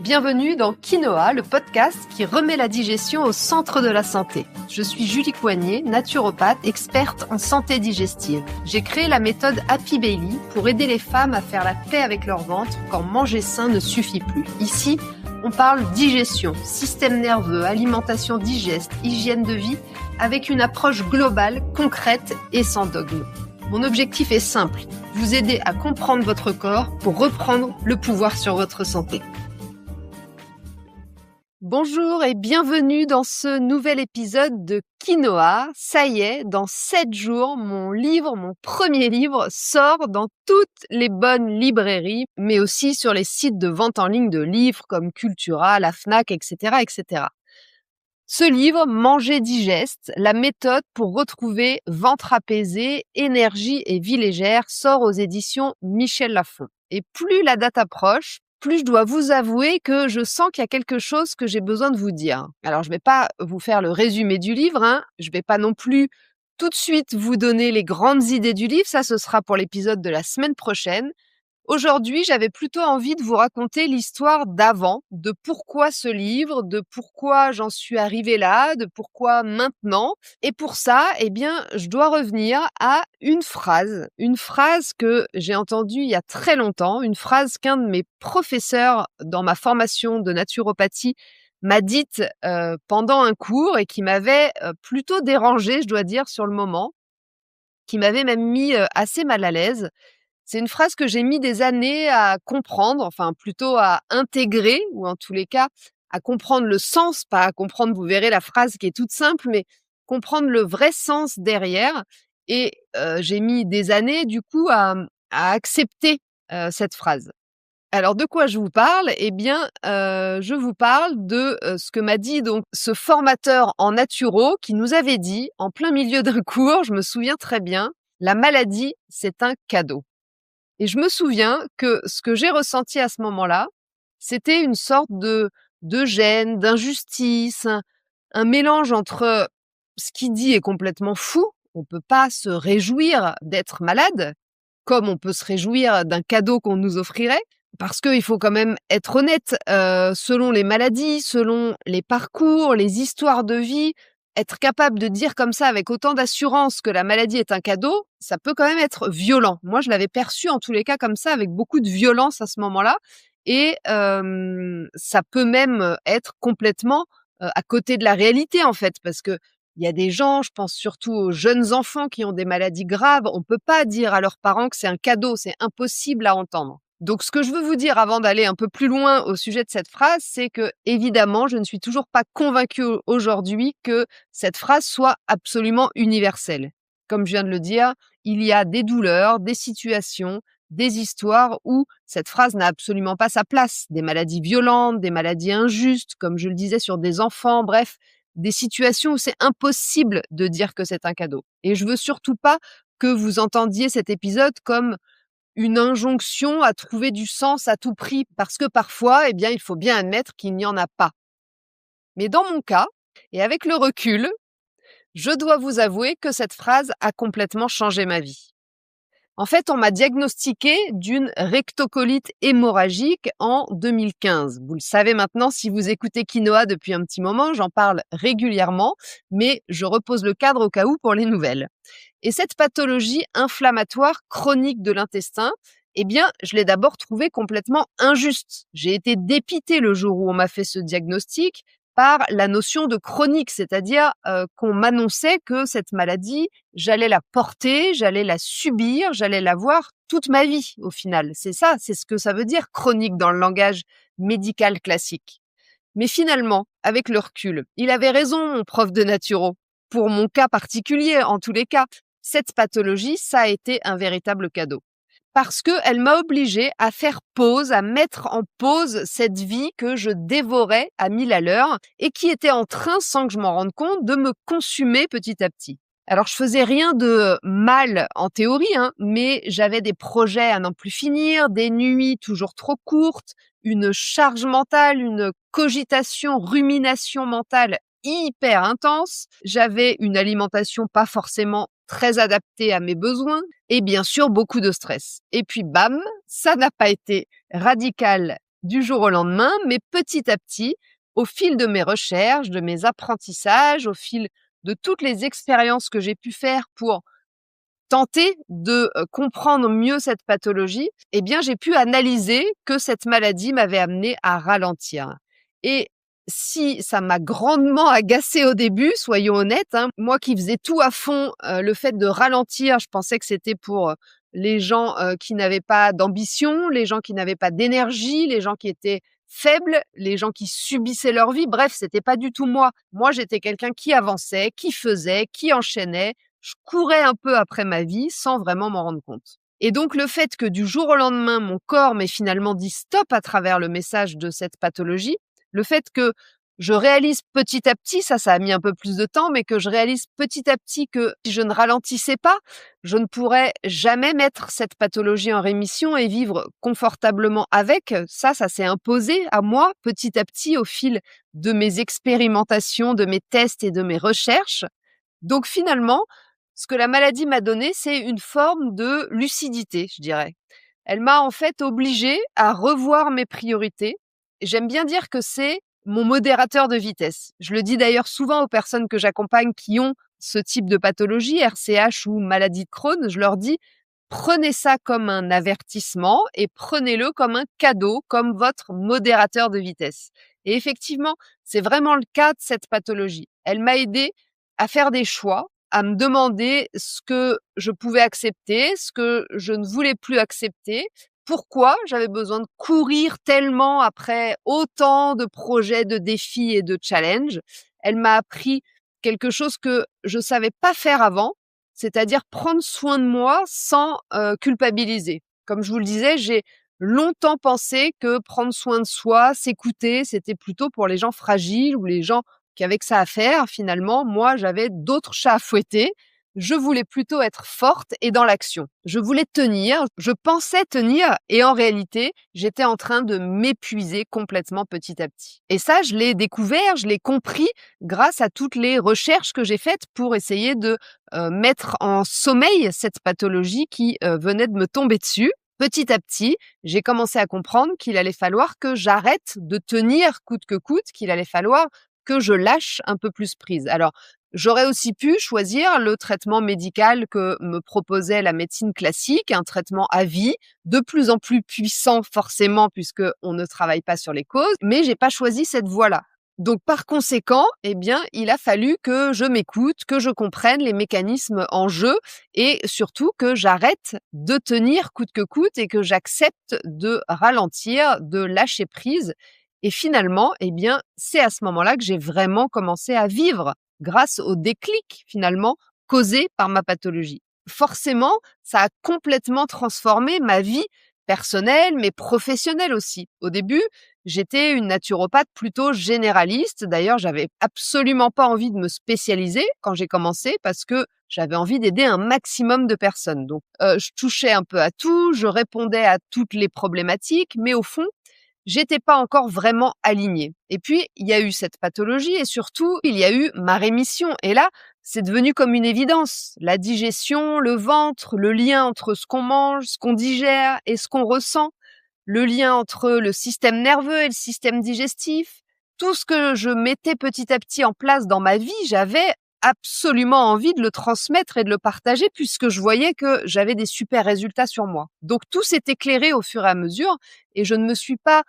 Bienvenue dans Quinoa, le podcast qui remet la digestion au centre de la santé. Je suis Julie Coignet, naturopathe, experte en santé digestive. J'ai créé la méthode Happy Bailey pour aider les femmes à faire la paix avec leur ventre quand manger sain ne suffit plus. Ici, on parle digestion, système nerveux, alimentation digeste, hygiène de vie, avec une approche globale, concrète et sans dogme. Mon objectif est simple, vous aider à comprendre votre corps pour reprendre le pouvoir sur votre santé. Bonjour et bienvenue dans ce nouvel épisode de Quinoa. Ça y est, dans 7 jours, mon premier livre, sort dans toutes les bonnes librairies, mais aussi sur les sites de vente en ligne de livres comme Cultura, la Fnac, etc., etc. Ce livre, Manger digeste, la méthode pour retrouver ventre apaisé, énergie et vie légère, sort aux éditions Michel Lafon. Et plus la date approche, plus je dois vous avouer que je sens qu'il y a quelque chose que j'ai besoin de vous dire. Alors, je ne vais pas vous faire le résumé du livre, je ne vais pas non plus tout de suite vous donner les grandes idées du livre, ça ce sera pour l'épisode de la semaine prochaine. Aujourd'hui, j'avais plutôt envie de vous raconter l'histoire d'avant, de pourquoi ce livre, de pourquoi j'en suis arrivée là, de pourquoi maintenant. Et pour ça, je dois revenir à une phrase que j'ai entendue il y a très longtemps, une phrase qu'un de mes professeurs dans ma formation de naturopathie m'a dite pendant un cours et qui m'avait plutôt dérangée, je dois dire, sur le moment, qui m'avait même mis assez mal à l'aise. C'est une phrase que j'ai mis des années à comprendre, enfin plutôt à intégrer, ou en tous les cas à comprendre le sens, pas à comprendre, vous verrez la phrase qui est toute simple, mais comprendre le vrai sens derrière. Et j'ai mis des années du coup à accepter cette phrase. Alors de quoi je vous parle ? Je vous parle de ce que m'a dit donc ce formateur en naturo qui nous avait dit en plein milieu d'un cours, je me souviens très bien, la maladie, c'est un cadeau. Et je me souviens que ce que j'ai ressenti à ce moment-là, c'était une sorte de gêne, d'injustice, un mélange entre ce qu'il dit est complètement fou, on peut pas se réjouir d'être malade, comme on peut se réjouir d'un cadeau qu'on nous offrirait, parce qu'il faut quand même être honnête, selon les maladies, selon les parcours, les histoires de vie, être capable de dire comme ça avec autant d'assurance que la maladie est un cadeau, ça peut quand même être violent. Moi, je l'avais perçu en tous les cas comme ça, avec beaucoup de violence à ce moment-là. Et ça peut même être complètement à côté de la réalité, en fait, parce que il y a des gens, je pense surtout aux jeunes enfants qui ont des maladies graves, on peut pas dire à leurs parents que c'est un cadeau, c'est impossible à entendre. Donc, ce que je veux vous dire avant d'aller un peu plus loin au sujet de cette phrase, c'est que, évidemment, je ne suis toujours pas convaincue aujourd'hui que cette phrase soit absolument universelle. Comme je viens de le dire, il y a des douleurs, des situations, des histoires où cette phrase n'a absolument pas sa place. Des maladies violentes, des maladies injustes, comme je le disais sur des enfants, bref, des situations où c'est impossible de dire que c'est un cadeau. Et je veux surtout pas que vous entendiez cet épisode comme une injonction à trouver du sens à tout prix, parce que parfois, il faut bien admettre qu'il n'y en a pas. Mais dans mon cas, et avec le recul, je dois vous avouer que cette phrase a complètement changé ma vie. En fait, on m'a diagnostiqué d'une rectocolite hémorragique en 2015. Vous le savez maintenant, si vous écoutez Quinoa depuis un petit moment, j'en parle régulièrement, mais je repose le cadre au cas où pour les nouvelles. Et cette pathologie inflammatoire chronique de l'intestin, je l'ai d'abord trouvée complètement injuste. J'ai été dépitée le jour où on m'a fait ce diagnostic par la notion de chronique, c'est-à-dire qu'on m'annonçait que cette maladie, j'allais la porter, j'allais la subir, j'allais la voir toute ma vie au final. C'est ça, c'est ce que ça veut dire chronique dans le langage médical classique. Mais finalement, avec le recul, il avait raison, mon prof de naturo. Pour mon cas particulier, en tous les cas, cette pathologie, ça a été un véritable cadeau. Parce qu'elle m'a obligée à faire pause, à mettre en pause cette vie que je dévorais à 1000 à l'heure et qui était en train, sans que je m'en rende compte, de me consumer petit à petit. Alors, je faisais rien de mal en théorie, mais j'avais des projets à n'en plus finir, des nuits toujours trop courtes, une charge mentale, une cogitation, rumination mentale hyper intense. J'avais une alimentation pas forcément très adaptée à mes besoins et bien sûr beaucoup de stress. Et puis bam, ça n'a pas été radical du jour au lendemain, mais petit à petit, au fil de mes recherches, de mes apprentissages, au fil de toutes les expériences que j'ai pu faire pour tenter de, comprendre mieux cette pathologie, eh bien, j'ai pu analyser que cette maladie m'avait amené à ralentir. Et si ça m'a grandement agacée au début, soyons honnêtes, hein, moi qui faisais tout à fond, le fait de ralentir, je pensais que c'était pour, les gens, qui n'avaient pas d'ambition, les gens qui n'avaient pas d'énergie, les gens qui étaient faibles, les gens qui subissaient leur vie. Bref, c'était pas du tout moi. Moi, j'étais quelqu'un qui avançait, qui faisait, qui enchaînait, je courais un peu après ma vie sans vraiment m'en rendre compte. Et donc le fait que du jour au lendemain, mon corps m'ait finalement dit stop à travers le message de cette pathologie, le fait que je réalise petit à petit, ça a mis un peu plus de temps, mais que je réalise petit à petit que si je ne ralentissais pas, je ne pourrais jamais mettre cette pathologie en rémission et vivre confortablement avec. Ça s'est imposé à moi petit à petit au fil de mes expérimentations, de mes tests et de mes recherches. Donc finalement, ce que la maladie m'a donné, c'est une forme de lucidité, je dirais. Elle m'a en fait obligée à revoir mes priorités. J'aime bien dire que c'est mon modérateur de vitesse. Je le dis d'ailleurs souvent aux personnes que j'accompagne qui ont ce type de pathologie, RCH ou maladie de Crohn, je leur dis: prenez ça comme un avertissement et prenez-le comme un cadeau, comme votre modérateur de vitesse. Et effectivement, c'est vraiment le cas de cette pathologie. Elle m'a aidée à faire des choix, à me demander ce que je pouvais accepter, ce que je ne voulais plus accepter, pourquoi j'avais besoin de courir tellement après autant de projets, de défis et de challenges. Elle m'a appris quelque chose que je savais pas faire avant, c'est-à-dire prendre soin de moi sans, culpabiliser. Comme je vous le disais, j'ai longtemps pensé que prendre soin de soi, s'écouter, c'était plutôt pour les gens fragiles ou les gens qui avaient que ça à faire. Finalement, moi, j'avais d'autres chats à fouetter. Je voulais plutôt être forte et dans l'action. Je voulais tenir, je pensais tenir et en réalité, j'étais en train de m'épuiser complètement petit à petit. Et ça, je l'ai découvert, je l'ai compris grâce à toutes les recherches que j'ai faites pour essayer de mettre en sommeil cette pathologie qui venait de me tomber dessus. Petit à petit, j'ai commencé à comprendre qu'il allait falloir que j'arrête de tenir coûte que coûte, qu'il allait falloir que je lâche un peu plus prise. Alors, j'aurais aussi pu choisir le traitement médical que me proposait la médecine classique, un traitement à vie, de plus en plus puissant forcément puisque on ne travaille pas sur les causes, mais j'ai pas choisi cette voie-là. Donc par conséquent, eh bien, il a fallu que je m'écoute, que je comprenne les mécanismes en jeu et surtout que j'arrête de tenir coûte que coûte et que j'accepte de ralentir, de lâcher prise. Et finalement, eh bien, c'est à ce moment-là que j'ai vraiment commencé à vivre grâce au déclic finalement causé par ma pathologie. Forcément, ça a complètement transformé ma vie personnelle, mais professionnelle aussi. Au début, j'étais une naturopathe plutôt généraliste. D'ailleurs, j'avais absolument pas envie de me spécialiser quand j'ai commencé parce que j'avais envie d'aider un maximum de personnes. Donc, je touchais un peu à tout, je répondais à toutes les problématiques, mais au fond, j'étais pas encore vraiment alignée. Et puis, il y a eu cette pathologie et surtout, il y a eu ma rémission. Et là, c'est devenu comme une évidence. La digestion, le ventre, le lien entre ce qu'on mange, ce qu'on digère et ce qu'on ressent, le lien entre le système nerveux et le système digestif, tout ce que je mettais petit à petit en place dans ma vie, j'avais absolument envie de le transmettre et de le partager puisque je voyais que j'avais des super résultats sur moi. Donc tout s'est éclairé au fur et à mesure et je ne me suis pas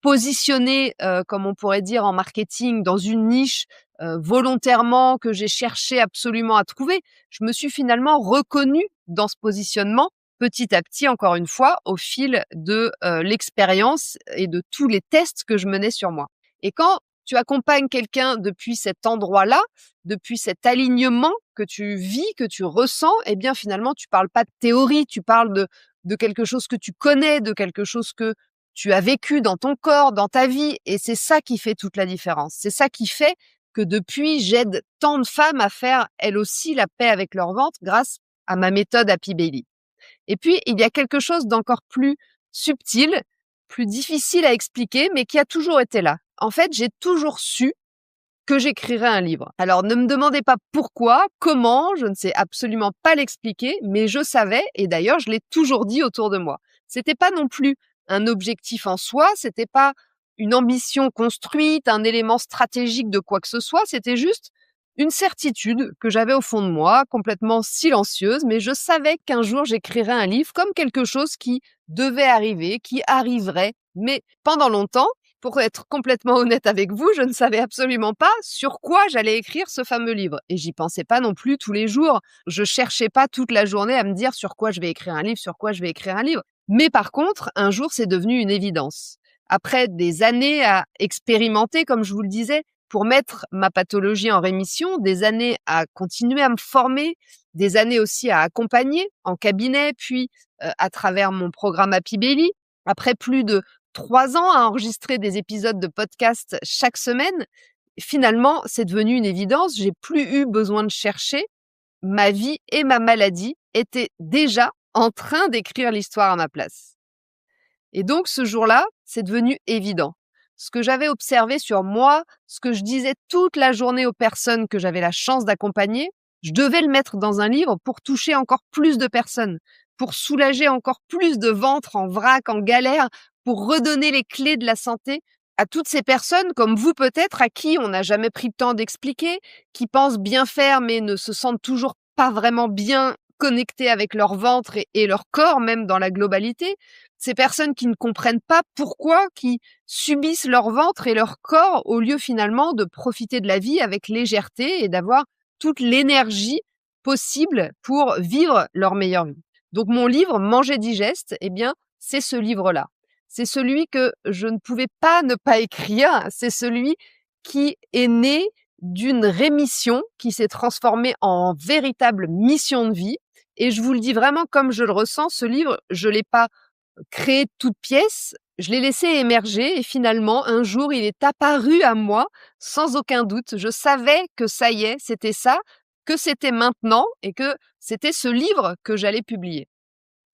positionnée, comme on pourrait dire en marketing, dans une niche, volontairement que j'ai cherché absolument à trouver. Je me suis finalement reconnue dans ce positionnement petit à petit, encore une fois, au fil de, l'expérience et de tous les tests que je menais sur moi. Et quand tu accompagnes quelqu'un depuis cet endroit-là, depuis cet alignement que tu vis, que tu ressens, eh bien, finalement, tu parles pas de théorie, tu parles de quelque chose que tu connais, de quelque chose que tu as vécu dans ton corps, dans ta vie et c'est ça qui fait toute la différence. C'est ça qui fait que depuis, j'aide tant de femmes à faire, elles aussi, la paix avec leur ventre grâce à ma méthode Happy Belly. Et puis, il y a quelque chose d'encore plus subtil, plus difficile à expliquer, mais qui a toujours été là. En fait, j'ai toujours su que j'écrirais un livre. Alors, ne me demandez pas pourquoi, comment, je ne sais absolument pas l'expliquer, mais je savais, et d'ailleurs, je l'ai toujours dit autour de moi. C'était pas non plus un objectif en soi, c'était pas une ambition construite, un élément stratégique de quoi que ce soit, c'était juste une certitude que j'avais au fond de moi, complètement silencieuse, mais je savais qu'un jour j'écrirais un livre comme quelque chose qui devait arriver, qui arriverait. Mais pendant longtemps, pour être complètement honnête avec vous, je ne savais absolument pas sur quoi j'allais écrire ce fameux livre. Et j'y pensais pas non plus tous les jours. Je cherchais pas toute la journée à me dire sur quoi je vais écrire un livre, sur quoi je vais écrire un livre. Mais par contre, un jour, c'est devenu une évidence. Après des années à expérimenter, comme je vous le disais, pour mettre ma pathologie en rémission, des années à continuer à me former, des années aussi à accompagner en cabinet, puis à travers mon programme Happy Belly. Après plus de 3 ans à enregistrer des épisodes de podcast chaque semaine, finalement, c'est devenu une évidence. J'ai plus eu besoin de chercher. Ma vie et ma maladie étaient déjà en train d'écrire l'histoire à ma place. Et donc, ce jour-là, c'est devenu évident. Ce que j'avais observé sur moi, ce que je disais toute la journée aux personnes que j'avais la chance d'accompagner, je devais le mettre dans un livre pour toucher encore plus de personnes, pour soulager encore plus de ventres en vrac, en galère, pour redonner les clés de la santé à toutes ces personnes, comme vous peut-être, à qui on n'a jamais pris le temps d'expliquer, qui pensent bien faire mais ne se sentent toujours pas vraiment bien connectés avec leur ventre et leur corps, même dans la globalité. Ces personnes qui ne comprennent pas pourquoi, qui subissent leur ventre et leur corps au lieu finalement de profiter de la vie avec légèreté et d'avoir toute l'énergie possible pour vivre leur meilleure vie. Donc mon livre Manger digeste, eh bien, c'est ce livre-là. C'est celui que je ne pouvais pas ne pas écrire. C'est celui qui est né d'une rémission qui s'est transformée en véritable mission de vie. Et je vous le dis vraiment comme je le ressens, ce livre, je l'ai pas créé de toutes pièces, je l'ai laissé émerger et finalement, un jour, il est apparu à moi sans aucun doute. Je savais que ça y est, c'était ça, que c'était maintenant et que c'était ce livre que j'allais publier.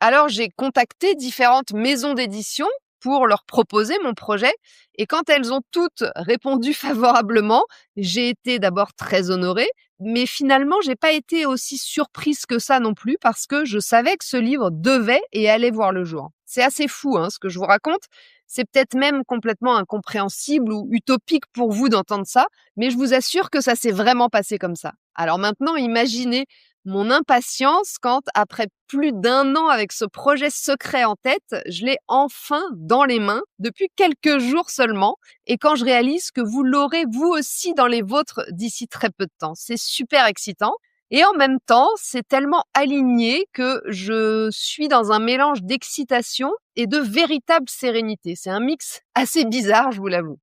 Alors, j'ai contacté différentes maisons d'édition pour leur proposer mon projet et quand elles ont toutes répondu favorablement, j'ai été d'abord très honorée, mais finalement, j'ai pas été aussi surprise que ça non plus parce que je savais que ce livre devait et allait voir le jour. C'est assez fou, ce que je vous raconte. C'est peut-être même complètement incompréhensible ou utopique pour vous d'entendre ça, mais je vous assure que ça s'est vraiment passé comme ça. Alors maintenant, imaginez mon impatience quand, après plus d'1 an avec ce projet secret en tête, je l'ai enfin dans les mains depuis quelques jours seulement et quand je réalise que vous l'aurez vous aussi dans les vôtres d'ici très peu de temps. C'est super excitant et en même temps, c'est tellement aligné que je suis dans un mélange d'excitation et de véritable sérénité. C'est un mix assez bizarre, je vous l'avoue.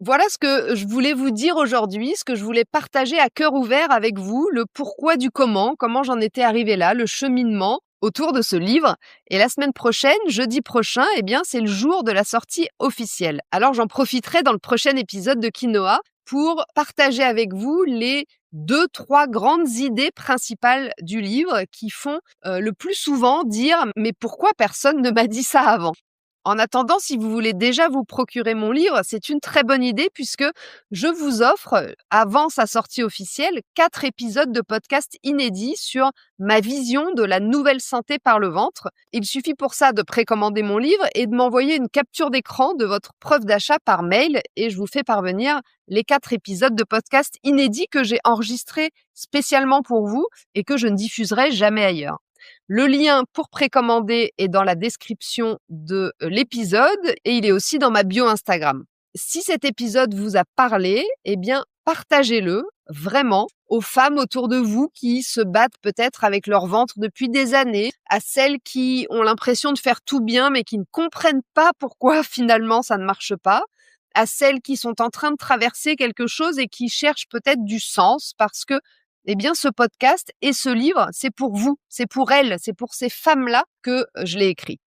Voilà ce que je voulais vous dire aujourd'hui, ce que je voulais partager à cœur ouvert avec vous, le pourquoi du comment j'en étais arrivée là, le cheminement autour de ce livre. Et la semaine prochaine, jeudi prochain, eh bien, c'est le jour de la sortie officielle. Alors, j'en profiterai dans le prochain épisode de Quinoa pour partager avec vous les 2-3 grandes idées principales du livre qui font le plus souvent dire « mais pourquoi personne ne m'a dit ça avant ?» En attendant, si vous voulez déjà vous procurer mon livre, c'est une très bonne idée puisque je vous offre, avant sa sortie officielle, 4 épisodes de podcast inédits sur ma vision de la nouvelle santé par le ventre. Il suffit pour ça de précommander mon livre et de m'envoyer une capture d'écran de votre preuve d'achat par mail et je vous fais parvenir les 4 épisodes de podcast inédits que j'ai enregistrés spécialement pour vous et que je ne diffuserai jamais ailleurs. Le lien pour précommander est dans la description de l'épisode et il est aussi dans ma bio Instagram. Si cet épisode vous a parlé, eh bien, partagez-le vraiment aux femmes autour de vous qui se battent peut-être avec leur ventre depuis des années, à celles qui ont l'impression de faire tout bien mais qui ne comprennent pas pourquoi finalement ça ne marche pas, à celles qui sont en train de traverser quelque chose et qui cherchent peut-être du sens parce que eh bien, ce podcast et ce livre, c'est pour vous, c'est pour elles, c'est pour ces femmes-là que je l'ai écrit.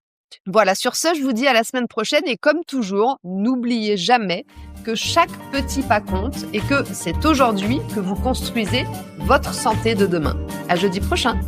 Voilà, sur ce, je vous dis à la semaine prochaine et comme toujours, n'oubliez jamais que chaque petit pas compte et que c'est aujourd'hui que vous construisez votre santé de demain. À jeudi prochain.